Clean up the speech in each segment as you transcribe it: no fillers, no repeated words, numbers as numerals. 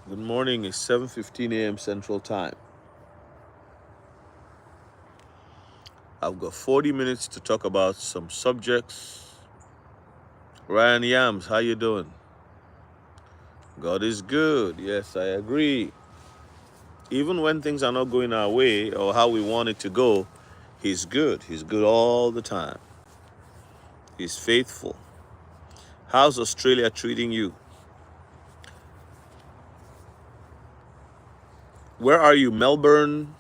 Good morning. It's 7:15 a.m. Central Time. I've got 40 minutes to talk about some subjects. Ryan Yams, how you doing? God is good. Yes, I agree. Even when things are not going our way or how we want it to go, He's good. He's good all the time. He's faithful. How's Australia treating you? Where are you? Melbourne?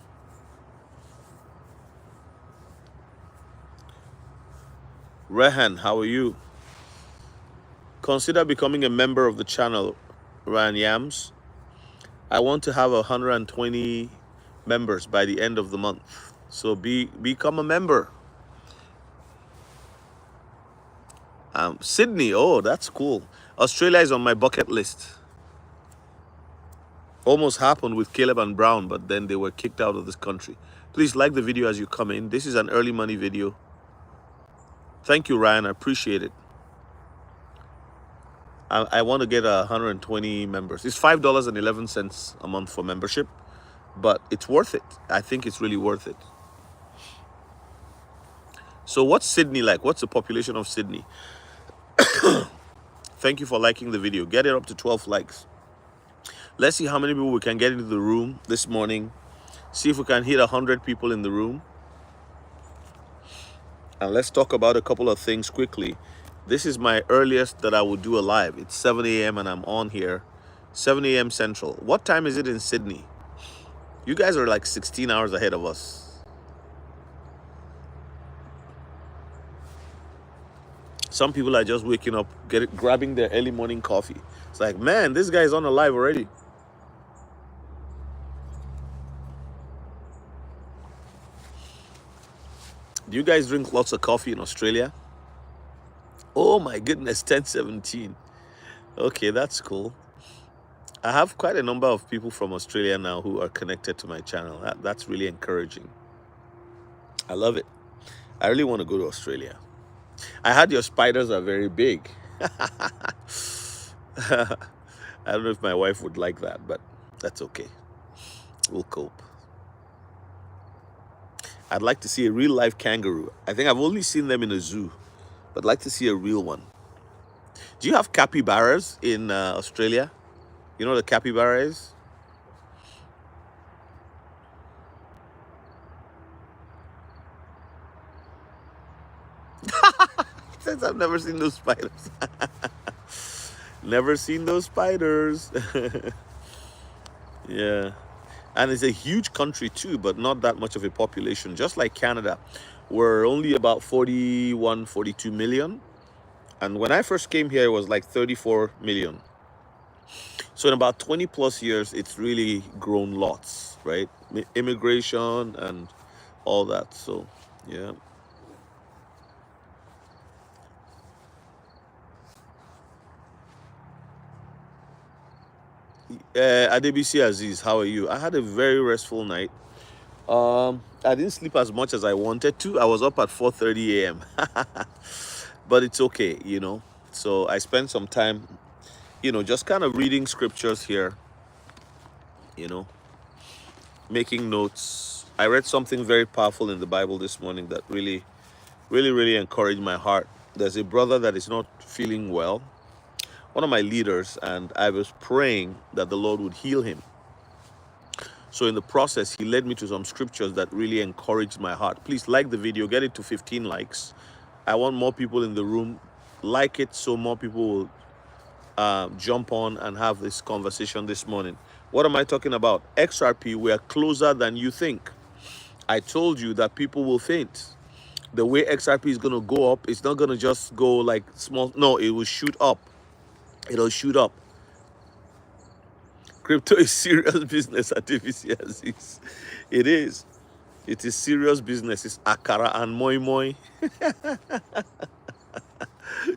Rehan, how are you? Consider becoming a member of the channel, Ryan Yams. I want to have 120 members by the end of the month. So become a member. Sydney, oh, that's cool. Australia is on my bucket list. Almost happened with Caleb and Brown, but then they were kicked out of this country. Please like the video as you come in. This is an early money video. Thank you, Ryan. I appreciate it. I want to get 120 members. It's $5.11 a month for membership, but it's worth it. I think it's really worth it. So what's Sydney like? What's the population of Sydney? Thank you for liking the video. Get it up to 12 likes. Let's see how many people we can get into the room this morning. See if we can hit 100 people in the room. And let's talk about a couple of things quickly. This is my earliest that I will do a live. It's 7 a.m. and I'm on here. 7 a.m. Central. What time is it in Sydney? You guys are like 16 hours ahead of us. Some people are just waking up, grabbing their early morning coffee. It's like, man, this guy's on a live already. Do you guys drink lots of coffee in Australia? Oh my goodness, 10:17. Okay, that's cool. I have quite a number of people from Australia now who are connected to my channel. That's really encouraging. I love it. I really want to go to Australia. I heard your spiders are very big. I don't know if my wife would like that, but that's okay. We'll cope. I'd like to see a real life kangaroo. I think I've only seen them in a zoo, but I'd like to see a real one. Do you have capybaras in Australia? You know what a capybara is? Since I've never seen those spiders. Never seen those spiders. Yeah. And it's a huge country too, but not that much of a population. Just like Canada, we're only about 41, 42 million. And when I first came here, it was like 34 million. So in about 20 plus years, it's really grown lots, right? Immigration and all that. So, yeah. Adebisi Aziz, how are you? I had a very restful night. I didn't sleep as much as I wanted to. I was up at 4:30 a.m. But it's okay, you know. So I spent some time, just kind of reading scriptures here, you know, making notes. I read something very powerful in the Bible this morning that really, really, really encouraged my heart. There's a brother that is not feeling well, one of my leaders, and I was praying that the Lord would heal him. So in the process, he led me to some scriptures that really encouraged my heart. Please like the video, get it to 15 likes. I want more people in the room. Like it so more people will jump on and have this conversation this morning. What am I talking about? XRP, we are closer than you think. I told you that people will faint. The way XRP is going to go up, it's not going to just go like small. No, it will shoot up. It'll shoot up. Crypto is serious business at DVC Aziz. It is. It is serious business. It's akara and moi moi.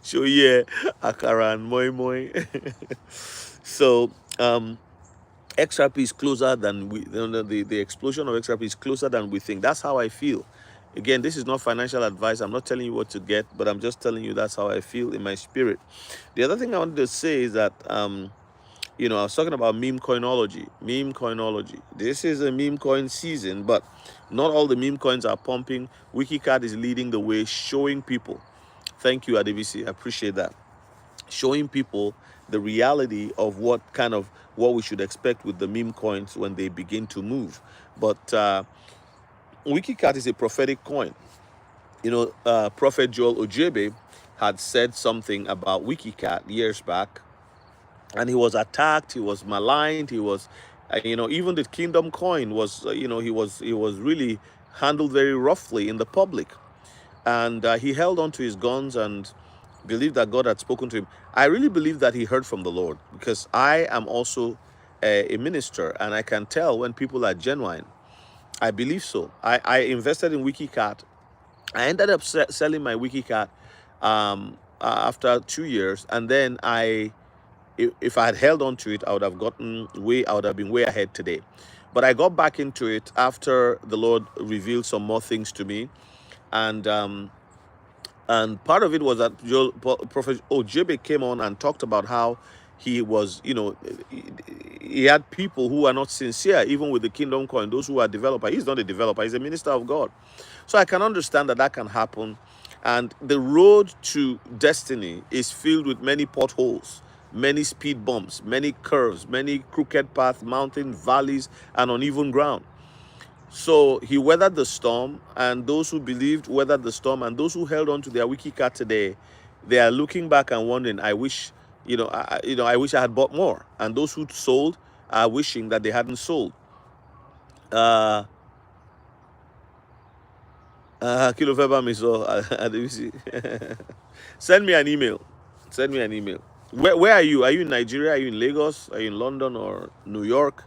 So yeah, akara and moi moi. So XRP is closer than the explosion of XRP is closer than we think. That's how I feel. Again, this is not financial advice. I'm not telling you what to get, but I'm just telling you that's how I feel in my spirit. The other thing I wanted to say is that You know, I was talking about MemeCoinOlogy. MemeCoinOlogy. This is a meme coin season, but not all the meme coins are pumping. WikiCat is leading the way, showing people. Thank you, Adebisi. I appreciate that. Showing people the reality of what we should expect with the meme coins when they begin to move. But WikiCat is a prophetic coin. You know, Prophet Joel Ojebe had said something about WikiCat years back, and he was attacked, he was maligned, he was, even the Kingdom coin was, he was really handled very roughly in the public, and he held on to his guns and believed that God had spoken to him. I really believe that he heard from the Lord, because I am also a minister, and I can tell when people are genuine. I believe so. I invested in WikiCat. I ended up selling my WikiCat after 2 years, and then if I had held on to it, I would have been way ahead today. But I got back into it after the Lord revealed some more things to me, and part of it was that Prophet Ojebe came on and talked about how he was, he had people who are not sincere, even with the Kingdom coin, those who are developer. He's not a developer, he's a minister of God. So I can understand that can happen. And the road to destiny is filled with many potholes, many speed bumps, many curves, many crooked paths, mountain valleys, and uneven ground. So he weathered the storm, and those who believed weathered the storm, and those who held on to their WikiCat today, they are looking back and wondering, I wish, I wish I had bought more. And those who sold are wishing that they hadn't sold. Kilo Feba Miso, send me an email. Send me an email. Where are you? Are you in Nigeria? Are you in Lagos? Are you in London or New York?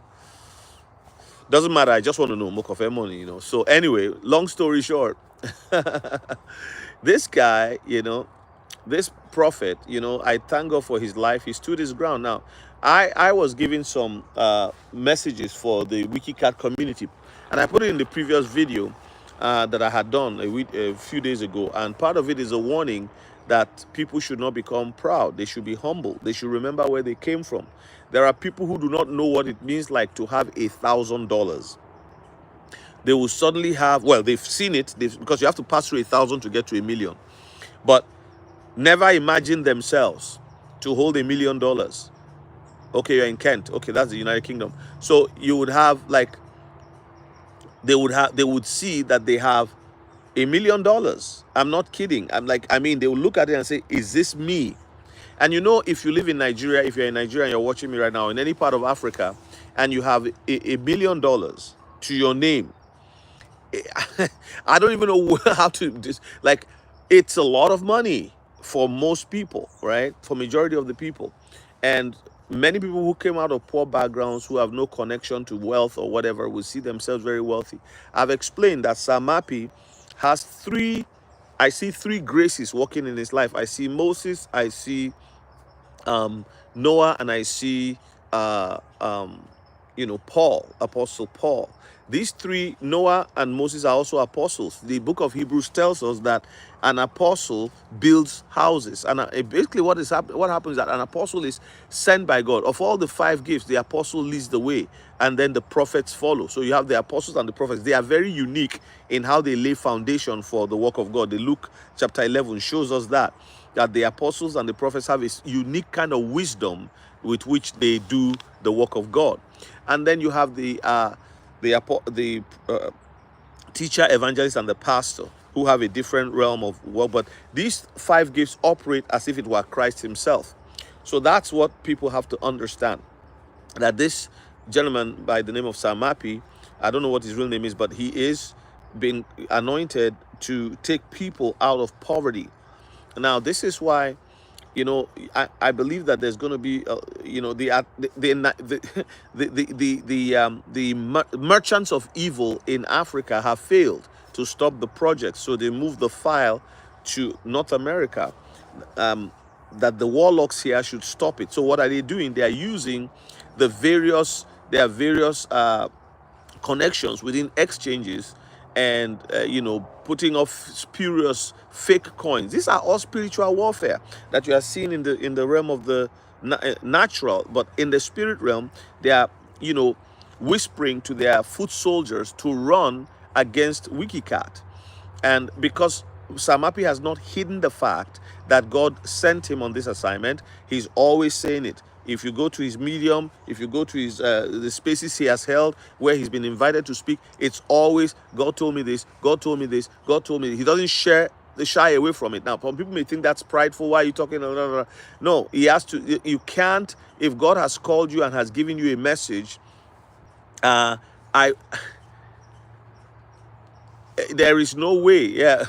Doesn't matter. I just want to know. Mokofe money, So anyway, long story short, this guy, this prophet, I thank God for his life. He stood his ground. Now, I was giving some messages for the WikiCat community, and I put it in the previous video that I had done a few days ago. And part of it is a warning that people should not become proud. They should be humble. They should remember where they came from. There are people who do not know what it means like to have $1,000. They will suddenly have, well, they've seen it because you have to pass through 1,000 to get to 1,000,000. But never imagine themselves to hold $1,000,000. Okay, you're in Kent. Okay, that's the United Kingdom. So you would have they would see that they have $1,000,000. I'm not kidding. They will look at it and say, is this me? And if you live in Nigeria, if you're in Nigeria and you're watching me right now, in any part of Africa, and you have $1,000,000 to your name, I don't even know how to it's a lot of money for most people, right? For majority of the people. And many people who came out of poor backgrounds, who have no connection to wealth or whatever, will see themselves very wealthy. I've explained that Samapi has I see three graces working in his life. I see Moses, I see Noah, and I see Paul, Apostle Paul. These three, Noah and Moses, are also apostles. The book of Hebrews tells us that an apostle builds houses, and basically what happens is that an apostle is sent by God. Of all the 5 gifts, the apostle leads the way, and then the prophets follow. So you have the apostles and the prophets. They are very unique in how they lay foundation for the work of God. The Luke chapter 11 shows us that the apostles and the prophets have a unique kind of wisdom with which they do the work of God. And then you have the teacher, evangelist, and the pastor, who have a different realm of work. But these 5 gifts operate as if it were Christ himself. So that's what people have to understand. That this gentleman by the name of Samapi, I don't know what his real name is, but he is being anointed to take people out of poverty. Now, this is why, I believe that there's going to be, the merchants of evil in Africa have failed to stop the project, so they moved the file to North America. That the warlocks here should stop it. So what are they doing? They are using their various connections within exchanges, and putting off spurious fake coins. These are all spiritual warfare that you are seeing in the realm of the natural, but in the spirit realm, they are, you know, whispering to their foot soldiers to run against WikiCat. And because Samapi has not hidden the fact that God sent him on this assignment, he's always saying it. If you go to his medium, if you go to his the spaces he has held where he's been invited to speak, it's always God told me this, God told me this, God told me this. He doesn't shy away from it. Now, some people may think that's prideful. Why are you talking? No, he has to. You can't. If God has called you and has given you a message, I there is no way. Yeah,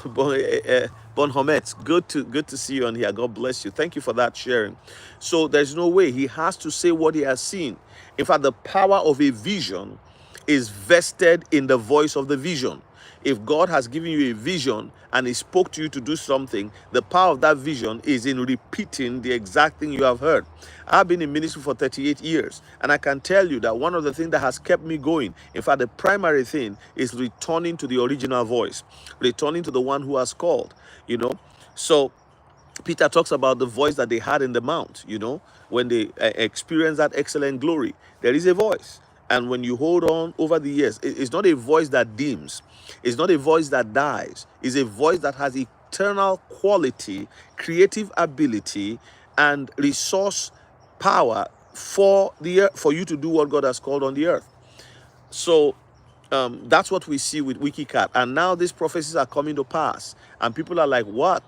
Bon Homet, good to see you on here. God bless you. Thank you for that sharing. So there's no way. He has to say what he has seen. In fact, the power of a vision is vested in the voice of the vision. If God has given you a vision and he spoke to you to do something, the power of that vision is in repeating the exact thing you have heard. I've been in ministry for 38 years, and I can tell you that one of the things that has kept me going, in fact, the primary thing is returning to the original voice, returning to the one who has called, you know. So Peter talks about the voice that they had in the mount, you know, when they experience that excellent glory. There is a voice. And when you hold on over the years, it's not a voice that dims. It's not a voice that dies. It's a voice that has eternal quality, creative ability, and resource power for the earth, for you to do what God has called on the earth. So that's what we see with WikiCat. And now these prophecies are coming to pass. And people are like, what?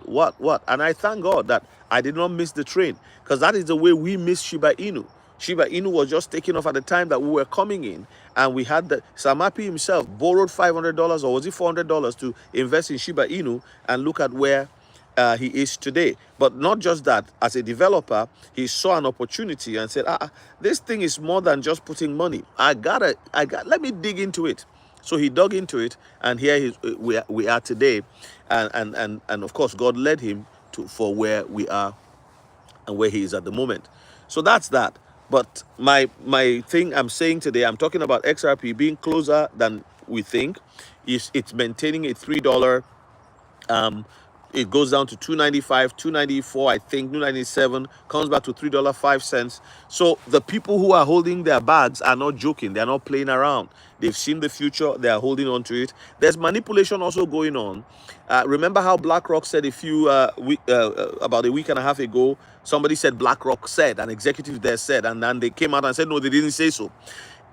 And I thank God that I did not miss the train, because that is the way we miss Shiba Inu. Shiba Inu was just taking off at the time that we were coming in. And we had the Samapi himself borrowed $500, or was it $400, to invest in Shiba Inu, and look at where he is today. But not just that, as a developer, he saw an opportunity and said, this thing is more than just putting money. Let me dig into it. So he dug into it, and here we are today. And of course, God led him for where we are and where he is at the moment. So that's that. But my thing I'm saying today, I'm talking about XRP being closer than we think. It's maintaining a $3. It goes down to $2.95, $2.94, I think, $2.97, comes back to $3.05. So the people who are holding their bags are not joking. They're not playing around. They've seen the future. They are holding on to it. There's manipulation also going on. Remember how BlackRock said about a week and a half ago, somebody said BlackRock said, an executive there said, and then they came out and said, no, they didn't say so.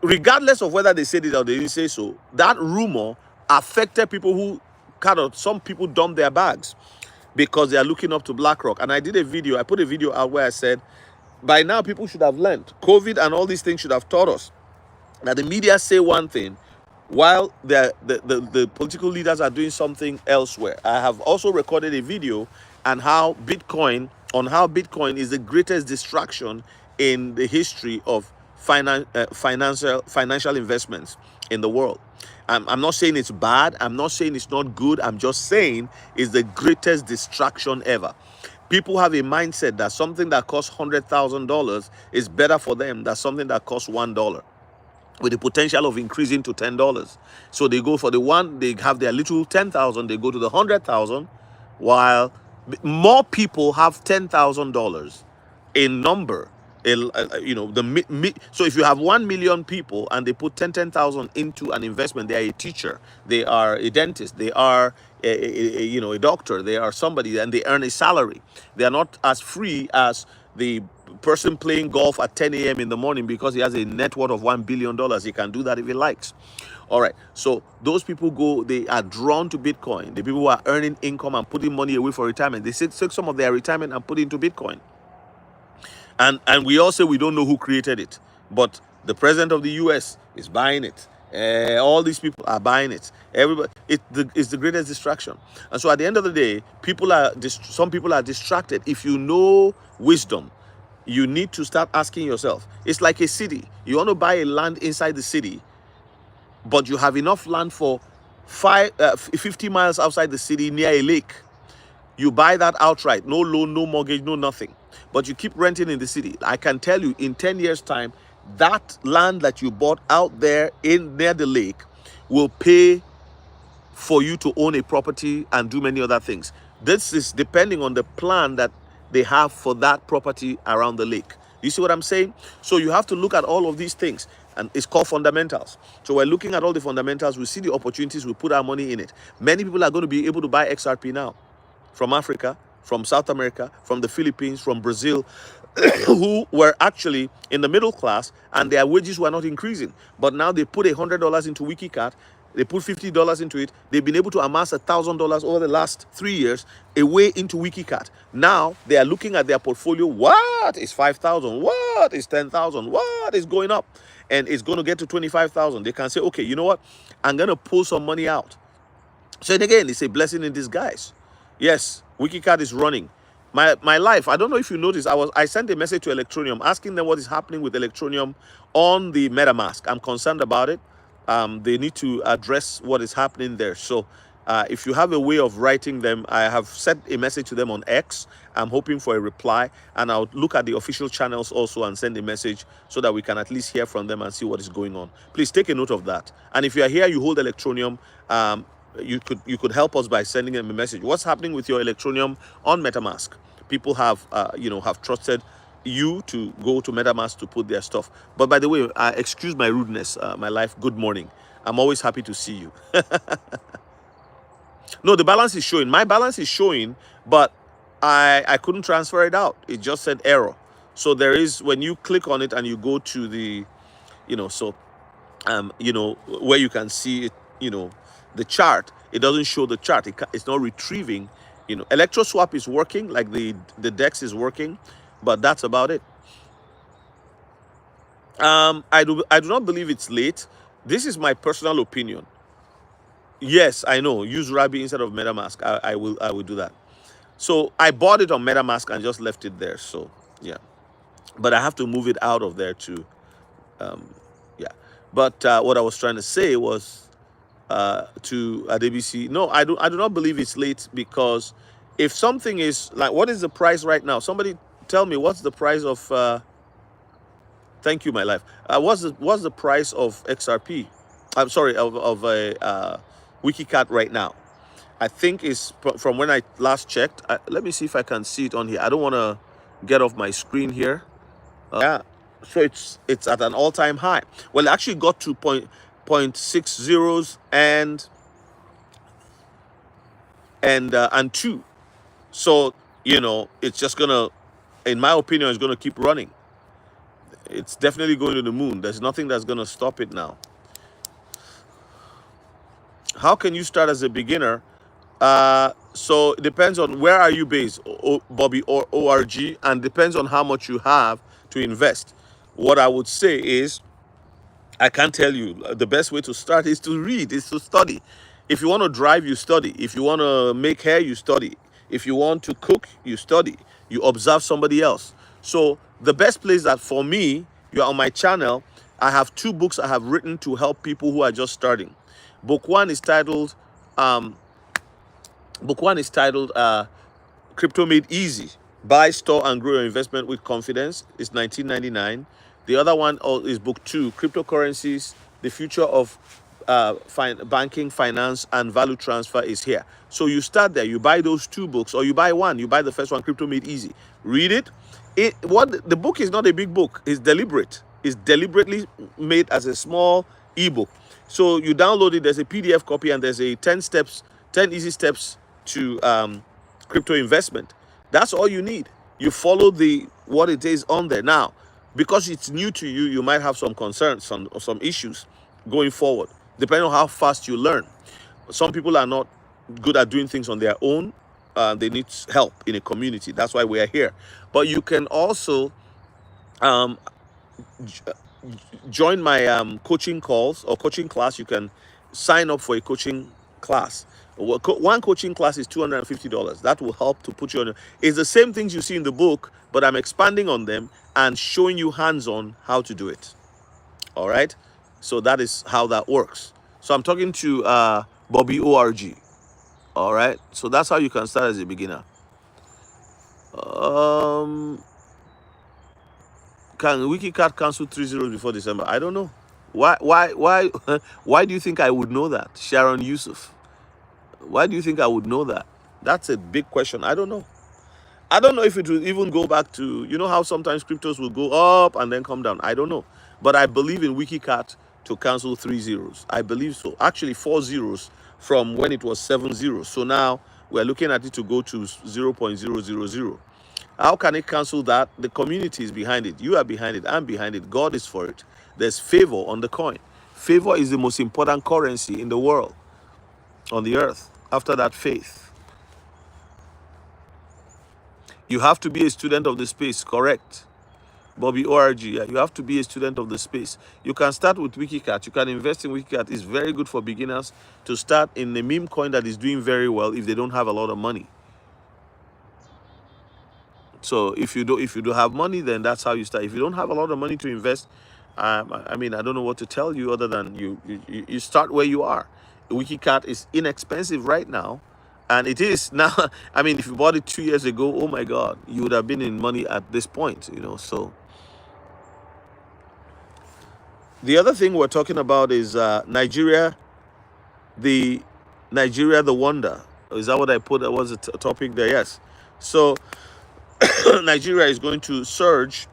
Regardless of whether they said it or they didn't say so, that rumor affected people who some people dump their bags because they are looking up to BlackRock. And I put a video out where I said, by now people should have learned. COVID and all these things should have taught us that the media say one thing while the political leaders are doing something elsewhere. I have also recorded a video on how Bitcoin is the greatest distraction in the history of financial investments in the world. I'm not saying it's bad. I'm not saying it's not good. I'm just saying it's the greatest distraction ever. People have a mindset that something that costs $100,000 is better for them than something that costs $1, with the potential of increasing to $10. So they go for the one, they have their little 10,000, they go to the 100,000, while more people have $10,000 in number. So if you have 1 million people and they put 10,000 into an investment, they are a teacher, they are a dentist, they are a doctor, they are somebody, and they earn a salary. They are not as free as the person playing golf at 10 a.m. in the morning because he has a net worth of $1 billion. He can do that if he likes. All right. So those people they are drawn to Bitcoin. The people who are earning income and putting money away for retirement, they take some of their retirement and put it into Bitcoin. And we all say we don't know who created it, but the president of the US is buying it. All these people are buying it. Everybody, it's the greatest distraction. And so at the end of the day, some people are distracted. If you know wisdom, you need to start asking yourself. It's like a city. You want to buy a land inside the city, but you have enough land for 50 miles outside the city near a lake. You buy that outright, no loan, no mortgage, no nothing. But you keep renting in the city. I can tell you, in 10 years' time, that land that you bought out there near the lake will pay for you to own a property and do many other things. This is depending on the plan that they have for that property around the lake. You see what I'm saying? So you have to look at all of these things, and it's called fundamentals. So we're looking at all the fundamentals. We see the opportunities. We put our money in it. Many people are going to be able to buy XRP now, from Africa, from South America, from the Philippines, from Brazil, who were actually in the middle class and their wages were not increasing. But now they put $100 into WikiCat, they put $50 into it. They've been able to amass $1,000 over the last 3 years away into WikiCat. Now they are looking at their portfolio. What is 5,000? What is 10,000? What is going up? And it's going to get to 25,000. They can say, okay, you know what? I'm going to pull some money out. So again, it's a blessing in disguise. Yes, WikiCat is running. My life, I don't know if you noticed, I sent a message to Electronium asking them what is happening with Electronium on the MetaMask. I'm concerned about it. They need to address what is happening there. So if you have a way of writing them, I have sent a message to them on X. I'm hoping for a reply, and I'll look at the official channels also and send a message so that we can at least hear from them and see what is going on. Please take a note of that. And if you are here, you hold Electronium, you could help us by sending them a message. What's happening with your Electronium on MetaMask? People have have trusted you to go to MetaMask to put their stuff. But by the way, excuse my rudeness, my life. Good morning. I'm always happy to see you. No, the balance is showing. My balance is showing, but I couldn't transfer it out. It just said error. So there is, when you click on it and you go to the, where you can see it, the chart, it doesn't show the chart. It's not retrieving. ElectroSwap is working, like the DEX is working, but that's about it. I do not believe it's late. This is my personal opinion. Yes, I know. Use Rabi instead of MetaMask. I will do that. So I bought it on MetaMask and just left it there. So yeah, but I have to move it out of there too. Yeah. But what I was trying to say was to Adebisi. No, I do not believe it's late, because if something is like, what is the price right now? Somebody tell me, what's the price of? Thank you, my life. What's the price of XRP? I'm sorry, of a WikiCat right now. I think is from when I last checked. Let me see if I can see it on here. I don't want to get off my screen here. Yeah, so it's at an all-time high. Well, it actually got to 0.60 and 2. So it's just gonna, in my opinion, it's gonna keep running. It's definitely going to the moon. There's nothing that's gonna stop it now. How can you start as a beginner? So it depends on where are you based, Bobby, or ORG, and depends on how much you have to invest. What I would say is, I can't tell you. The best way to start is to read, is to study. If you want to drive, you study. If you want to make hair, you study. If you want to cook, you study. You observe somebody else. So the best place that for me, you're on my channel, I have 2 books I have written to help people who are just starting. Book one is titled Crypto Made Easy. Buy, store, and grow your investment with confidence. It's $19.99. The other one is book 2, Cryptocurrencies, the future of banking, finance, and value transfer is here. So you start there. You buy those 2 books, or you buy one. You buy the first one, Crypto Made Easy. Read it. The book is not a big book. It's deliberate. It's deliberately made as a small ebook. So you download it. There's a PDF copy, and there's a 10 easy steps to crypto investment. That's all you need. You follow what it is on there. Now, because it's new to you, you might have some concerns, some issues going forward, depending on how fast you learn. Some people are not good at doing things on their own. They need help in a community. That's why we are here. But you can also join my coaching calls or coaching class. You can sign up for a coaching class. One coaching class is $250. That will help to put you on. It's the same things you see in the book, but I'm expanding on them and showing you hands-on how to do it. All right. So that is how that works. So I'm talking to Bobby ORG. All right. So that's how you can start as a beginner. Can WikiCat cancel 3 zeros before December? I don't know. Why why do you think I would know that? Sharon Yusuf. Why do you think I would know that? That's a big question. I don't know. I don't know if it will even go back to, you know how sometimes cryptos will go up and then come down. I don't know. But I believe in WikiCat to cancel 3 zeros. I believe so. Actually, 4 zeros from when it was 7 zeros. So now we're looking at it to go to 0.000. How can it cancel that? The community is behind it. You are behind it. I'm behind it. God is for it. There's favor on the coin. Favor is the most important currency in the world, on the earth. After that, faith. You have to be a student of the space, correct? Bobby ORG, yeah, you have to be a student of the space. You can start with WikiCat. You can invest in WikiCat. It's very good for beginners to start in a meme coin that is doing very well if they don't have a lot of money. So if you do have money, then that's how you start. If you don't have a lot of money to invest, I mean, I don't know what to tell you other than you start where you are. WikiCat is inexpensive right now, and it is now. I mean, if you bought it 2 years ago, oh my God, you would have been in money at this point, you know. So the other thing we're talking about is Nigeria, the the wonder. Is that what I put? That was a topic there. Yes. So Nigeria is going to surge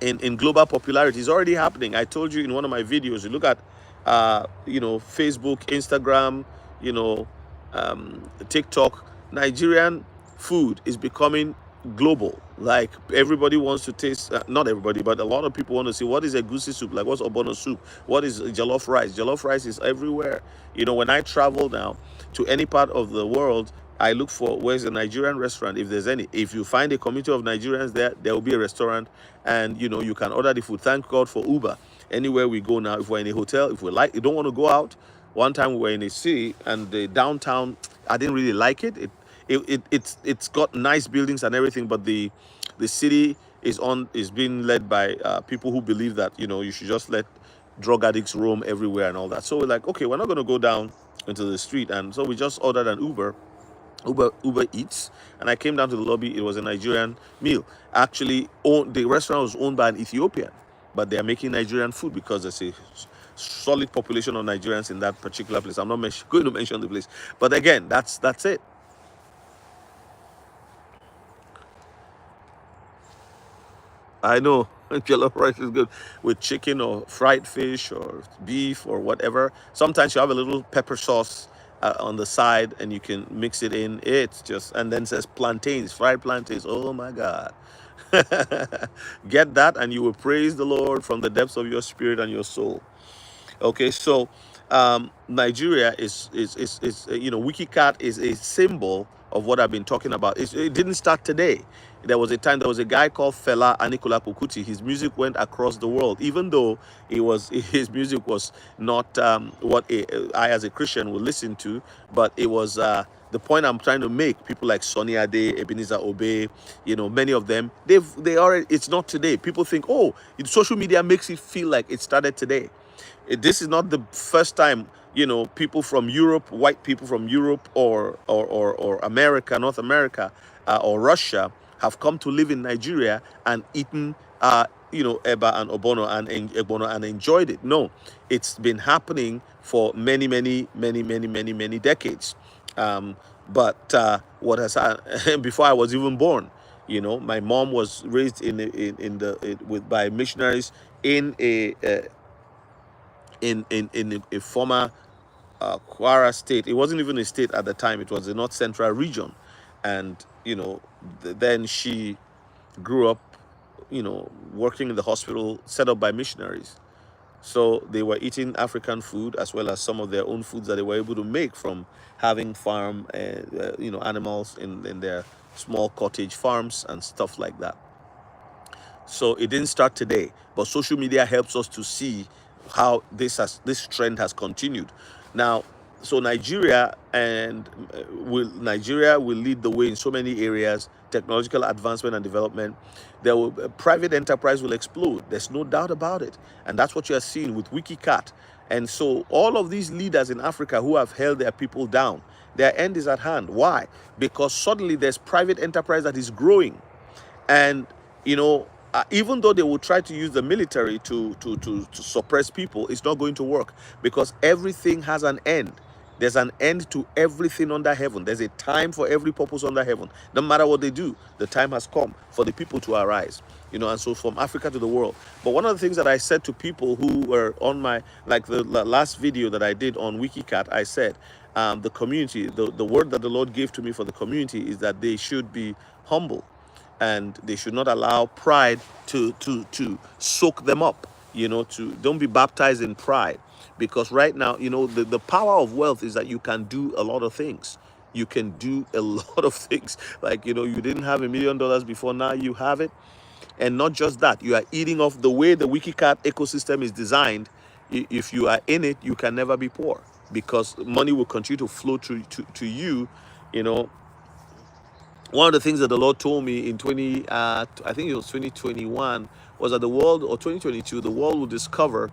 in global popularity. Is already happening. I told you in one of my videos. You look at, you know, Facebook, Instagram, you know, TikTok. Nigerian food is becoming global. Like everybody wants to taste. Not everybody, but a lot of people want to see what is a goosey soup. Like what's obono soup? What is jollof rice? Jollof rice is everywhere. You know, when I travel now to any part of the world, I look for where's a Nigerian restaurant, if there's any. If you find a community of Nigerians there, there will be a restaurant, and you know you can order the food. Thank God for Uber. Anywhere we go now, if we're in a hotel, if we like, you don't want to go out. One time we were in a city and the downtown, I didn't really like it. It's got nice buildings and everything, but the city is being led by people who believe that, you know, you should just let drug addicts roam everywhere and all that. So we're like, okay, we're not going to go down into the street, and so we just ordered an Uber Eats, and I came down to the lobby. It was a Nigerian meal. Actually, the restaurant was owned by an Ethiopian, but they are making Nigerian food because there's a solid population of Nigerians in that particular place. I'm not going to mention the place, but again, that's it. I know jollof rice is good with chicken or fried fish or beef or whatever. Sometimes you have a little pepper sauce on the side and you can mix it in. It's just, and then says plantains, fried plantains. Oh my God. Get that and you will praise the Lord from the depths of your spirit and your soul. Okay, so Nigeria is you know, WikiCat is a symbol of what I've been talking about. It didn't start today. There was a time, there was a guy called Fela Anikulapo Kuti. His music went across the world, even though his music was not what I as a Christian would listen to, but it was the point I'm trying to make. People like Sonny Ade, Ebenezer Obey, you know, many of them, they already, it's not today. People think, oh, social media makes it feel like it started today. This is not the first time, you know, people from Europe, white people from Europe or America, North America, or Russia have come to live in Nigeria and eaten, you know, eba and obono and ebono and enjoyed it. No, it's been happening for many decades. But what has before I was even born, you know, my mom was raised by missionaries in a former Kwara state. It wasn't even a state at the time. It was the North Central region, and you know, then she grew up, you know, working in the hospital set up by missionaries. So they were eating African food as well as some of their own foods that they were able to make from having farm, you know, animals in their small cottage farms and stuff like that. So it didn't start today, but social media helps us to see how this trend has continued. Now, so Nigeria will lead the way in so many areas, technological advancement and development. Private enterprise will explode. There's no doubt about it, and that's what you are seeing with WikiCat. And so all of these leaders in Africa who have held their people down, their end is at hand. Why? Because suddenly there's private enterprise that is growing, and you know, even though they will try to use the military to suppress people, it's not going to work because everything has an end. There's an end to everything under heaven. There's a time for every purpose under heaven. No matter what they do, the time has come for the people to arise. And so from Africa to the world. But one of the things that I said to people who were on my, like the last video that I did on WikiCat, I said, the community, the word that the Lord gave to me for the community is that they should be humble, and they should not allow pride to soak them up. To don't be baptized in pride, because right now, the power of wealth is that you can do a lot of things. You can do a lot of things. Like, you didn't have $1 million before, now you have it. And not just that, you are eating off the way the WikiCat ecosystem is designed. If you are in it, you can never be poor, because money will continue to flow to you. you know One of the things that the Lord told me in I think it was 2021, was that the world, or 2022, the world will discover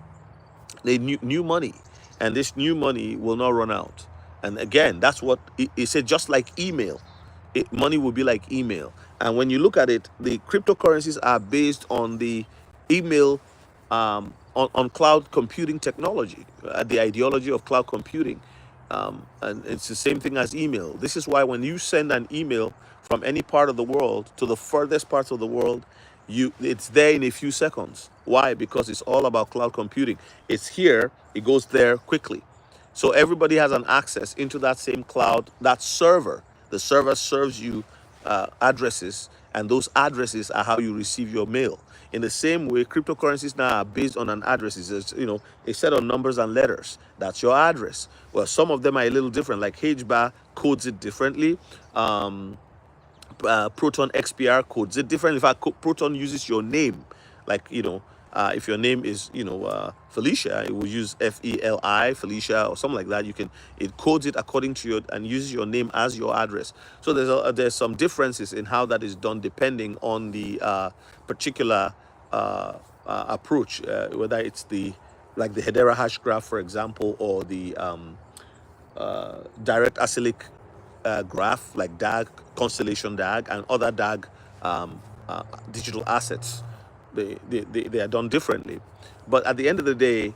the new money, and this new money will not run out. And again, that's what it said. Just like email, money will be like email. And when you look at it, the cryptocurrencies are based on the email, on cloud computing technology, the ideology of cloud computing. And it's the same thing as email. This is why when you send an email from any part of the world to the furthest parts of the world, it's there in a few seconds. Why? Because it's all about cloud computing. It's here, it goes there quickly. So everybody has an access into that same cloud, that server. The server serves you addresses, and those addresses are how you receive your mail. In the same way, cryptocurrencies now are based on an address. It's, a set of numbers and letters. That's your address. Well, some of them are a little different, like HBAR codes it differently. Proton XPR codes it differently. In fact, Proton uses your name. Like, if your name is, Felicia, it will use FELI, Felicia, or something like that. It codes it according to your, and uses your name as your address. So there's some differences in how that is done depending on the particular approach, whether it's like the Hedera hash graph, for example, or the direct acyclic graph, like DAG, Constellation DAG, and other DAG digital assets. They are done differently. But at the end of the day,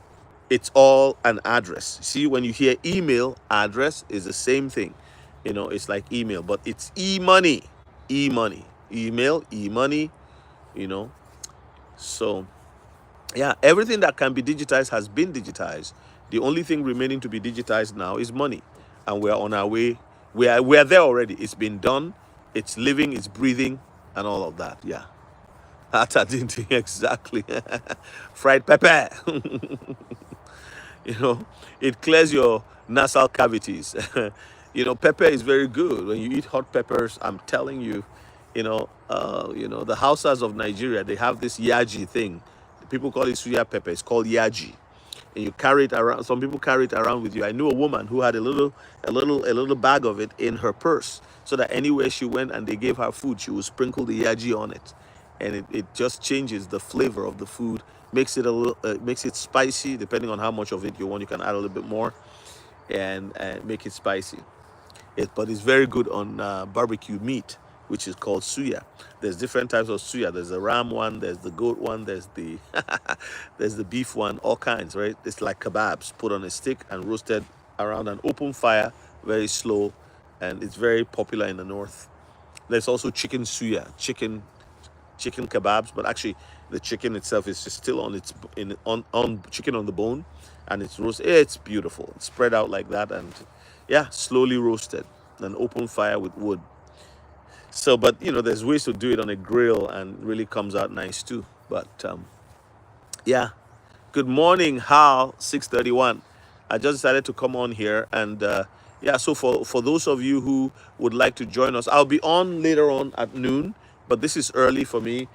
it's all an address. See, when you hear email, address is the same thing. It's like email, but it's e-money. E-money. Email, e-money, So, yeah, everything that can be digitized has been digitized. The only thing remaining to be digitized now is money. And we're on our way. We're there already. It's been done. It's living, it's breathing, and all of that. Yeah. That's exactly. Fried pepper. It clears your nasal cavities. Pepper is very good. When you eat hot peppers, I'm telling you, the Hausas of Nigeria, they have this yaji thing. People call it suya pepper. It's called yaji. And you carry it around. Some people carry it around with you. I knew a woman who had a little bag of it in her purse, so that anywhere she went and they gave her food, she would sprinkle the yaji on it, and it just changes the flavor of the food, makes it makes it spicy. Depending on how much of it you want, you can add a little bit more, and make it spicy. But it's very good on barbecue meat, which is called suya. There's different types of suya. There's the ram one, there's the goat one, there's the there's the beef one, all kinds, right? It's like kebabs put on a stick and roasted around an open fire, very slow, and it's very popular in the north. There's also chicken suya, chicken kebabs, but actually the chicken itself is just still on chicken on the bone, and it's roasted. It's beautiful. It's spread out like that, and yeah, slowly roasted, an open fire with wood. So, but there's ways to do it on a grill, and really comes out nice too. But yeah. Good morning, Hal 631. I just decided to come on here, and yeah. So for those of you who would like to join us, I'll be on later on at noon, but this is early for me.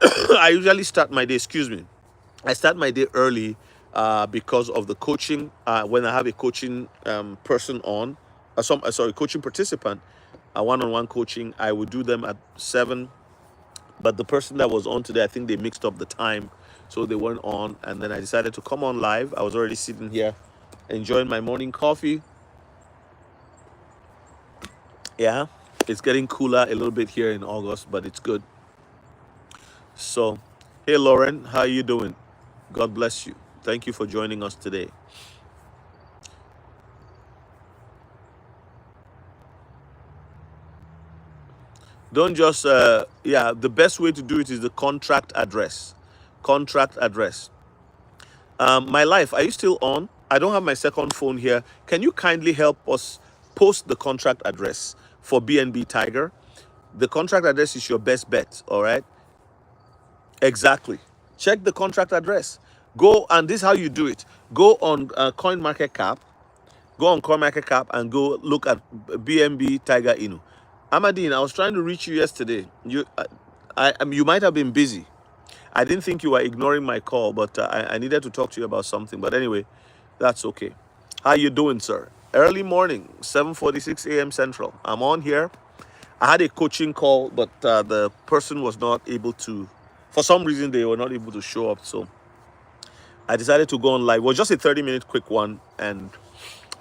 I usually start my day. Excuse me. I start my day early because of the coaching. When I have a coaching person on, coaching participant, one-on-one coaching, I would do them at 7. But the person that was on today, I think they mixed up the time, so they weren't on. And then I decided to come on live. I was already sitting here enjoying my morning coffee. Yeah, it's getting cooler a little bit here in August, but it's good. So, hey Lauren, how are you doing? God bless you. Thank you for joining us today. Don't just yeah. The best way to do it is the contract address. Contract address. My life. Are you still on? I don't have my second phone here. Can you kindly help us post the contract address for BNB Tiger? The contract address is your best bet. All right. Exactly. Check the contract address. Go, and this is how you do it. Go on CoinMarketCap. Go on CoinMarketCap and go look at BNB Tiger Inu. Amadine, I was trying to reach you yesterday. You might have been busy. I didn't think you were ignoring my call, but I needed to talk to you about something. But anyway, that's okay. How you doing, sir? Early morning, 7:46 a.m. Central. I'm on here. I had a coaching call, but the person was not able to. For some reason, they were not able to show up. So I decided to go on live. It was just a 30-minute quick one, and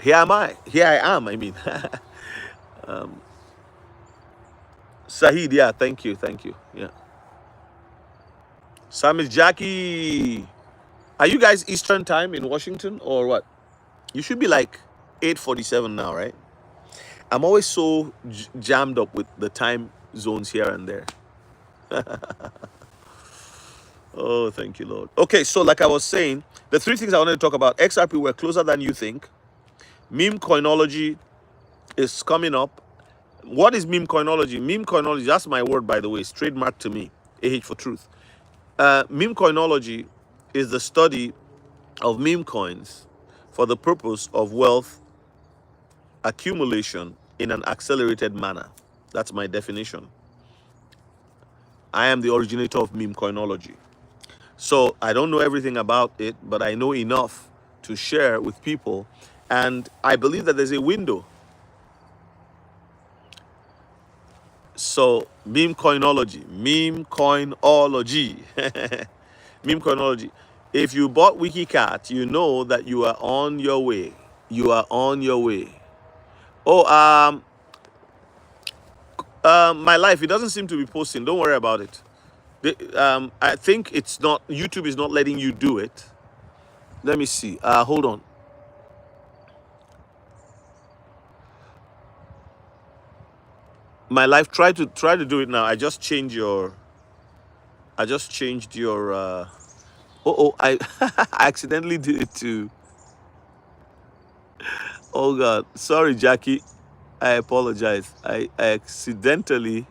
here am I. Here I am. I mean, Sahid. Yeah, thank you, Yeah, Sam is Jackie. Are you guys Eastern time in Washington or what? You should be like 8:47 now, right? I'm always so jammed up with the time zones here and there. Oh, thank you, Lord. Okay, so like I was saying, the three things I wanted to talk about: XRP, we're closer than you think. MemeCoinOlogy is coming up. What is MemeCoinOlogy? MemeCoinOlogy, that's my word, by the way. It's trademarked to me. AH for truth. MemeCoinOlogy is the study of meme coins for the purpose of wealth accumulation in an accelerated manner. That's my definition. I am the originator of MemeCoinOlogy. So I don't know everything about it, but I know enough to share with people. And I believe that there's a window. So MemeCoinOlogy, MemeCoinOlogy. If you bought WikiCat, you know that you are on your way. You are on your way. Oh, my life, it doesn't seem to be posting. Don't worry about it. I think it's not, YouTube is not letting you do it. Let me see. Hold on. My life, try to do it now. I just changed your I I accidentally did it too. Oh God. Sorry, Jackie. I apologize. I accidentally.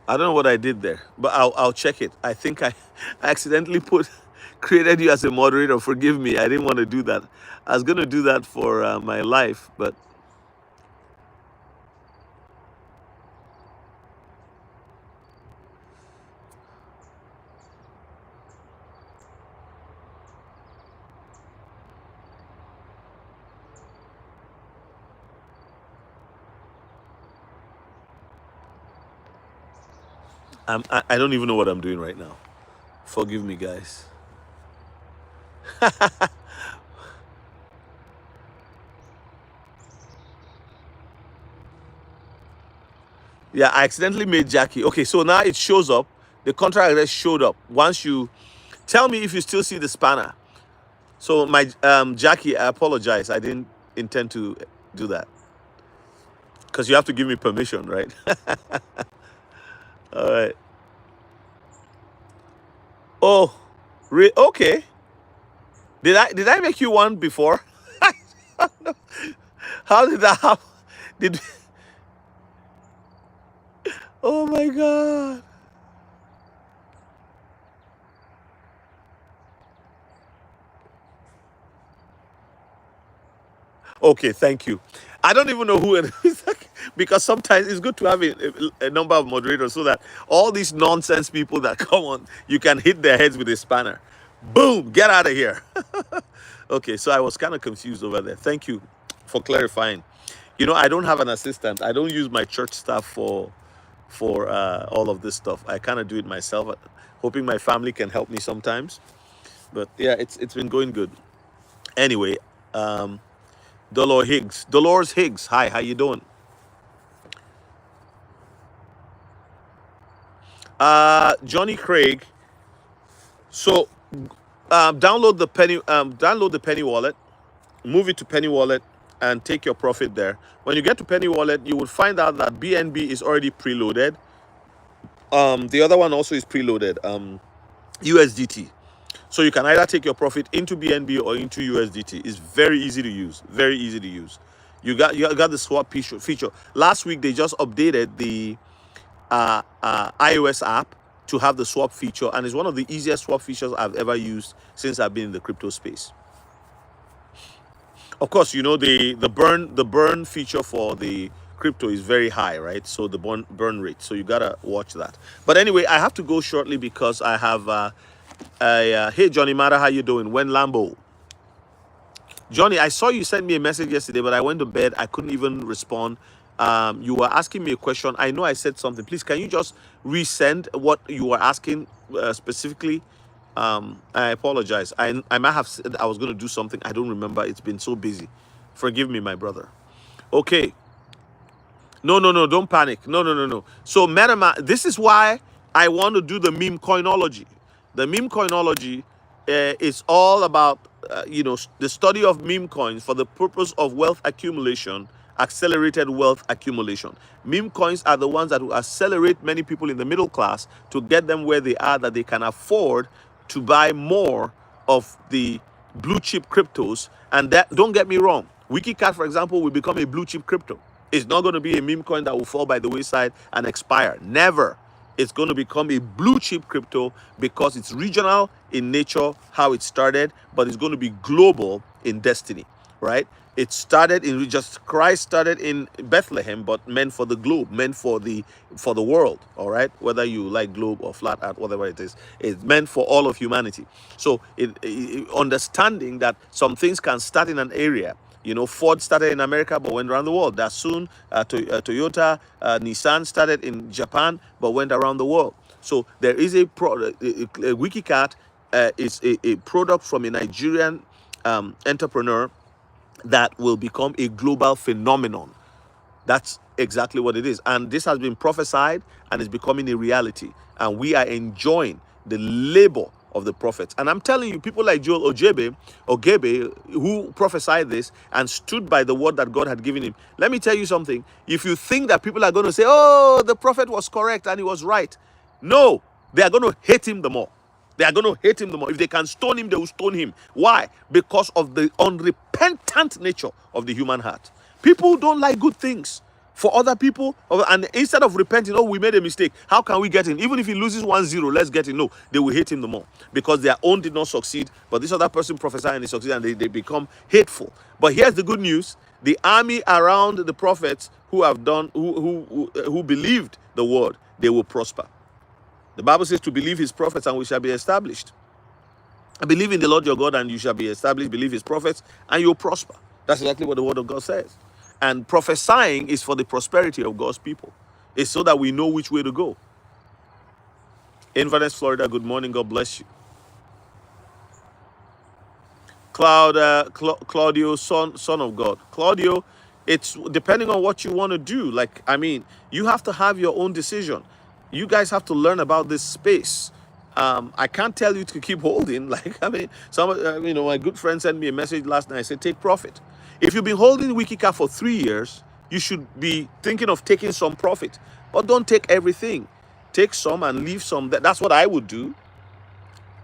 I don't know what I did there, but I'll check it. I think I accidentally created you as a moderator. Forgive me. I didn't want to do that. I was gonna do that for my life, but I don't even know what I'm doing right now. Forgive me, guys. Yeah, I accidentally made Jackie. Okay, so now it shows up. The contract address showed up. Once you tell me if you still see the spanner. So my Jackie, I apologize. I didn't intend to do that because you have to give me permission, right? All right. Oh, okay. Did I make you one before? How did that happen? Did Oh my God. Okay, thank you. I don't even know who it is because sometimes it's good to have a number of moderators so that all these nonsense people that come on, you can hit their heads with a spanner. Boom, get out of here. Okay, so I was kind of confused over there. Thank you for clarifying. You know, I don't have an assistant. I don't use my church staff for all of this stuff. I kind of do it myself, hoping my family can help me sometimes. But yeah, it's been going good. Anyway, um, Dolores Higgs. Hi, how you doing? Johnny Craig. So download the Penny Wallet, move it to Penny Wallet, and take your profit there. When you get to Penny Wallet, you will find out that BNB is already preloaded. The other one also is preloaded. USDT. So you can either take your profit into BNB or into USDT. It's very easy to use. Very easy to use. You got the swap feature. Last week they just updated the iOS app to have the swap feature, and it's one of the easiest swap features I've ever used since I've been in the crypto space. Of course, you know the burn feature for the crypto is very high, right? So the burn rate. So you gotta watch that. But anyway, I have to go shortly because I have. Hey Johnny Mara, how you doing? When Lambo. Johnny, I saw you sent me a message yesterday, but I went to bed. I couldn't even respond. You were asking me a question. I know I said something. Please, can you just resend what you were asking specifically? I apologize. I might have said I was going to do something. I don't remember. It's been so busy. Forgive me, my brother. Okay. No, no, no, don't panic. No, no, no, no. So, MetaMask, this is why I want to do the MemeCoinOlogy. The MemeCoinOlogy is all about, the study of meme coins for the purpose of wealth accumulation, accelerated wealth accumulation. Meme coins are the ones that will accelerate many people in the middle class to get them where they are, that they can afford to buy more of the blue chip cryptos. And that, don't get me wrong, WikiCat, for example, will become a blue chip crypto. It's not going to be a meme coin that will fall by the wayside and expire. Never. It's going to become a blue chip crypto because it's regional in nature, how it started, but it's going to be global in destiny, right? It started in just Christ started in Bethlehem, but meant for the globe, meant for the world, all right? Whether you like globe or flat earth, whatever it is, it's meant for all of humanity. So understanding that some things can start in an area. Ford started in America but went around the world. That soon, Toyota, Nissan started in Japan but went around the world. So there is a product. WikiCat is a product from a Nigerian entrepreneur that will become a global phenomenon. That's exactly what it is. And this has been prophesied and is becoming a reality. And we are enjoying the labor of the prophets. And I'm telling you, people like Joel Ogebe, who prophesied this and stood by the word that God had given him. Let me tell you something. If you think that people are going to say, oh, the prophet was correct and he was right. No, they are going to hate him the more. They are going to hate him the more. If they can stone him, they will stone him. Why? Because of the unrepentant nature of the human heart. People don't like good things for other people, and instead of repenting, oh, we made a mistake, how can we get in? Even if he loses 1-0, let's get in. No, they will hate him the more because their own did not succeed, but this other person prophesied and they succeed, and they become hateful. But here's the good news: the army around the prophets who have done, who believed the word, they will prosper. The Bible says to believe his prophets and we shall be established. Believe in the Lord your God and you shall be established. Believe his prophets and you'll prosper. That's exactly what the word of God says. And prophesying is for the prosperity of God's people. It's so that we know which way to go. Inverness, Florida, good morning. God bless you. Claudio, son of God. Claudio, it's depending on what you want to do. You have to have your own decision. You guys have to learn about this space. I can't tell you to keep holding. My good friend sent me a message last night. I said, take profit. If you've been holding WikiCat for 3 years, you should be thinking of taking some profit. But don't take everything. Take some and leave some. That's what I would do.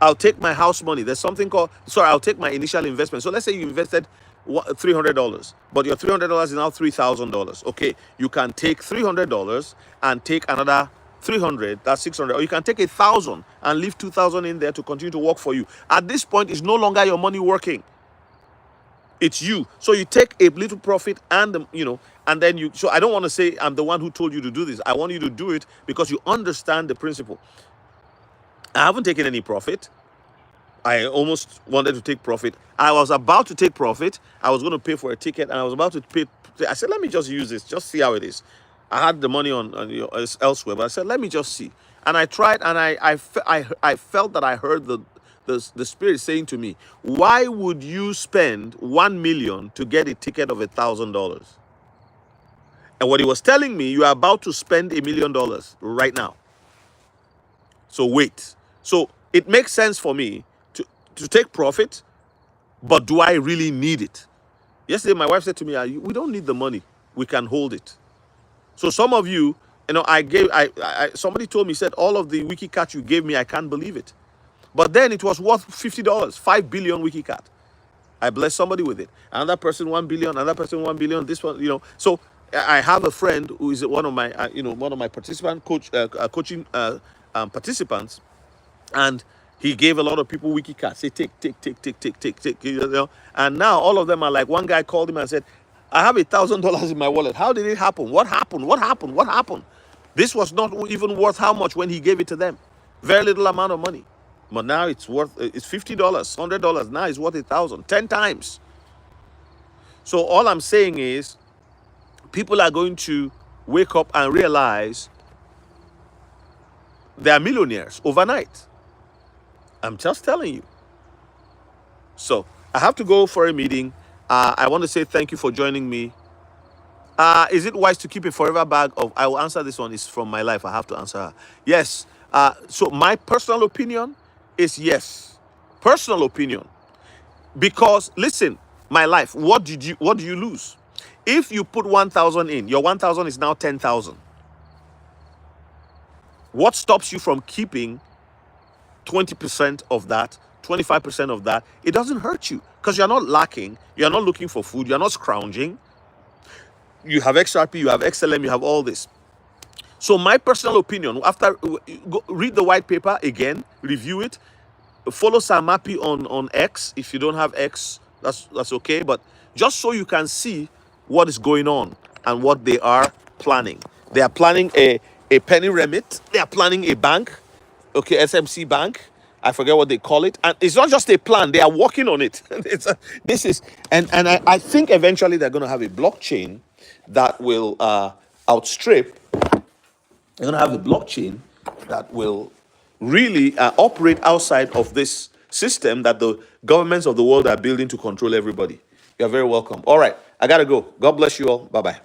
I'll take my house money. There's something called, I'll take my initial investment. So let's say you invested $300, but your $300 is now $3,000. Okay, you can take $300 and take another 300, that's 600, or you can take 1,000 and leave 2,000 in there to continue to work for you. At this point, it's no longer your money working. It's you. So you take a little profit and then you, so I don't want to say I'm the one who told you to do this. I want you to do it because you understand the principle. I haven't taken any profit. I almost wanted to take profit. I was about to take profit. I was going to pay for a ticket and I was about to pay. I said, let me just use this, just see how it is. I had the money on elsewhere, but I said, let me just see. And I tried, and I felt that I heard the the spirit is saying to me, why would you spend 1 million to get a ticket of $1,000? And what he was telling me, you are about to spend $1,000,000 right now. So wait. So it makes sense for me to take profit, but do I really need it? Yesterday, my wife said to me, we don't need the money. We can hold it. So some of you, somebody told me, said, all of the WikiCat you gave me, I can't believe it. But then it was worth $50, 5 billion WikiCat. I blessed somebody with it. Another person 1 billion, another person 1 billion. This one, So I have a friend who is one of my, participant coaching participants, and he gave a lot of people WikiCat. Say take. And now all of them are like, one guy called him and said, I have $1,000 in my wallet. How did it happen? What happened? What happened? What happened? This was not even worth how much when he gave it to them. Very little amount of money. But now it's $50, $100. Now it's worth 1,000, 10 times. So all I'm saying is, people are going to wake up and realize they are millionaires overnight. I'm just telling you. So I have to go for a meeting. I want to say thank you for joining me. Is it wise to keep a forever bag of? I will answer this one. It's from my life. I have to answer her. Yes. So my personal opinion is yes. Personal opinion. Because listen, my life. What do you lose? If you put 1,000 in, your 1,000 is now 10,000. What stops you from keeping 20% of that, 25% of that? It doesn't hurt you because you're not lacking. You're not looking for food. You're not scrounging. You have XRP, you have XLM, you have all this. So my personal opinion, after read the white paper again, review it, follow Samapi on X. If you don't have X, that's okay. But just so you can see what is going on and what they are planning. They are planning a penny remit. They are planning a bank, okay, SMC bank. I forget what they call it. And it's not just a plan, they are working on it. I think eventually they're going to have a blockchain that will outstrip. They're going to have a blockchain that will really operate outside of this system that the governments of the world are building to control everybody. You're very welcome. All right, I got to go. God bless you all. Bye-bye.